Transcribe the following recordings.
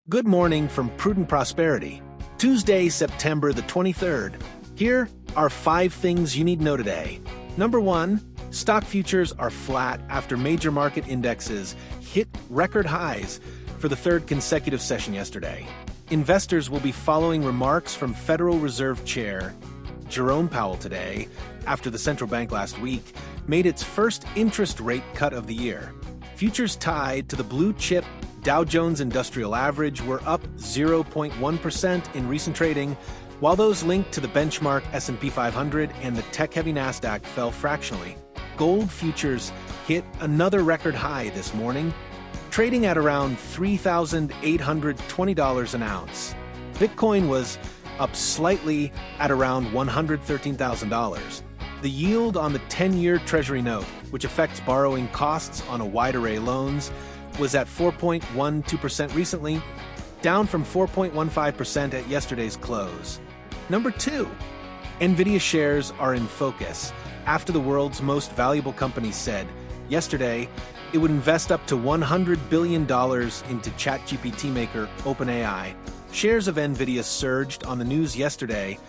Good morning from Prudent Prosperity. Tuesday, September the 23rd. Here are 5 things you need to know today. Number 1, stock futures are flat after major market indexes hit record highs for the third consecutive session yesterday. Investors will be following remarks from Federal Reserve Chair Jerome Powell today, after the central bank last week made its first interest rate cut of the year. Futures tied to the blue-chip Dow Jones Industrial Average were up 0.1% in recent trading, while those linked to the benchmark S&P 500 and the tech-heavy Nasdaq fell fractionally. Gold futures hit another record high this morning, trading at around $3,820 an ounce. Bitcoin was up slightly at around $113,000. The yield on the 10-year Treasury note, which affects borrowing costs on a wide array of loans, was at 4.12% recently, down from 4.15% at yesterday's close. Number 2, Nvidia shares are in focus after the world's most valuable company said yesterday it would invest up to $100 billion into ChatGPT maker OpenAI. Shares of Nvidia surged on the news yesterday,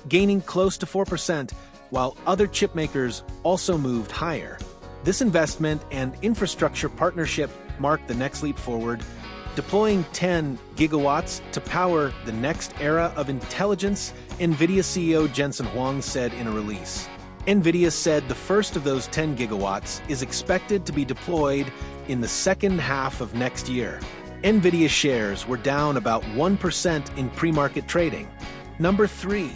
gaining close to 4%, while other chip makers also moved higher. This investment and infrastructure partnership marked the next leap forward, deploying 10 gigawatts to power the next era of intelligence, Nvidia CEO Jensen Huang said in a release. Nvidia said the first of those 10 gigawatts is expected to be deployed in the second half of next year. Nvidia shares were down about 1% in pre-market trading. Number 3,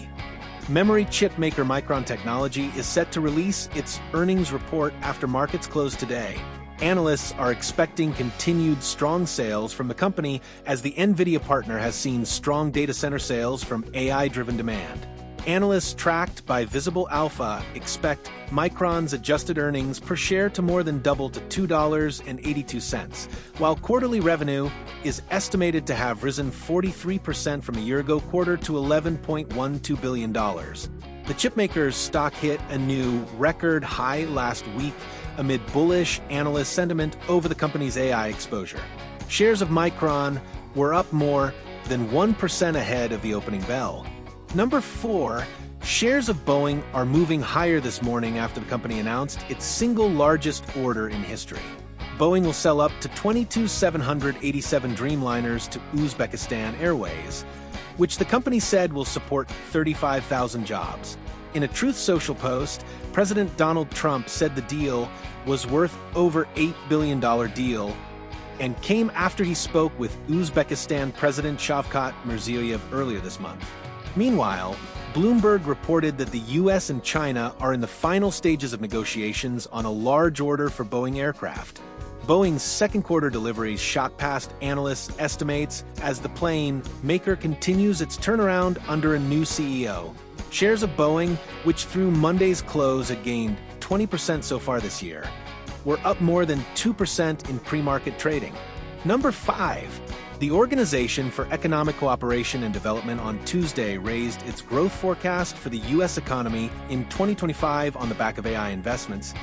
memory chip maker Micron Technology is set to release its earnings report after markets close today. Analysts are expecting continued strong sales from the company as the Nvidia partner has seen strong data center sales from AI-driven demand. Analysts tracked by Visible Alpha expect Micron's adjusted earnings per share to more than double to $2.82, while quarterly revenue is estimated to have risen 43% from a year-ago quarter to $11.12 billion. The chipmaker's stock hit a new record high last week amid bullish analyst sentiment over the company's AI exposure. Shares of Micron were up more than 1% ahead of the opening bell. Number 4, shares of Boeing are moving higher this morning after the company announced its single largest order in history. Boeing will sell up to 22 787 Dreamliners to Uzbekistan Airways, which the company said will support 35,000 jobs. In a Truth Social post, President Donald Trump said the deal was worth over $8 billion deal and came after he spoke with Uzbekistan President Shavkat Mirziyoyev earlier this month. Meanwhile, Bloomberg reported that the U.S. and China are in the final stages of negotiations on a large order for Boeing aircraft. Boeing's second quarter deliveries shot past analysts' estimates as the plane maker continues its turnaround under a new CEO. Shares of Boeing, which through Monday's close had gained 20% so far this year, were up more than 2% in pre-market trading. Number 5, the Organization for Economic Cooperation and Development on Tuesday raised its growth forecast for the U.S. economy in 2025 on the back of AI investments,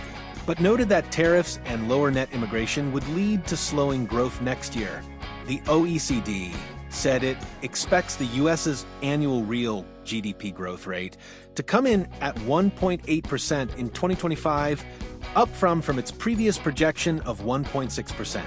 but noted that tariffs and lower net immigration would lead to slowing growth next year. The OECD said it expects the U.S.'s annual real GDP growth rate to come in at 1.8% in 2025, up from its previous projection of 1.6%.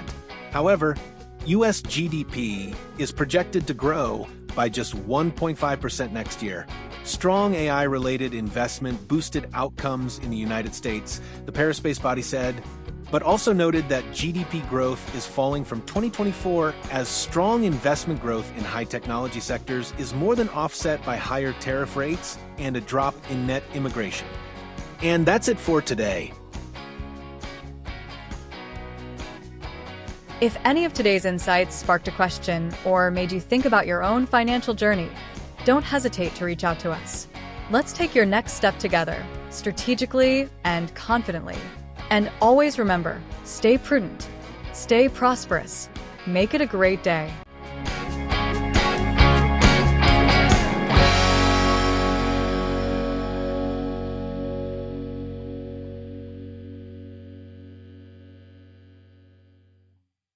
However, U.S. GDP is projected to grow by just 1.5% next year. Strong AI-related investment boosted outcomes in the United States, the Paris-based body said, but also noted that GDP growth is falling from 2024 as strong investment growth in high-technology sectors is more than offset by higher tariff rates and a drop in net immigration. And that's it for today. If any of today's insights sparked a question or made you think about your own financial journey, don't hesitate to reach out to us. Let's take your next step together, strategically and confidently. And always remember, stay prudent, stay prosperous, make it a great day.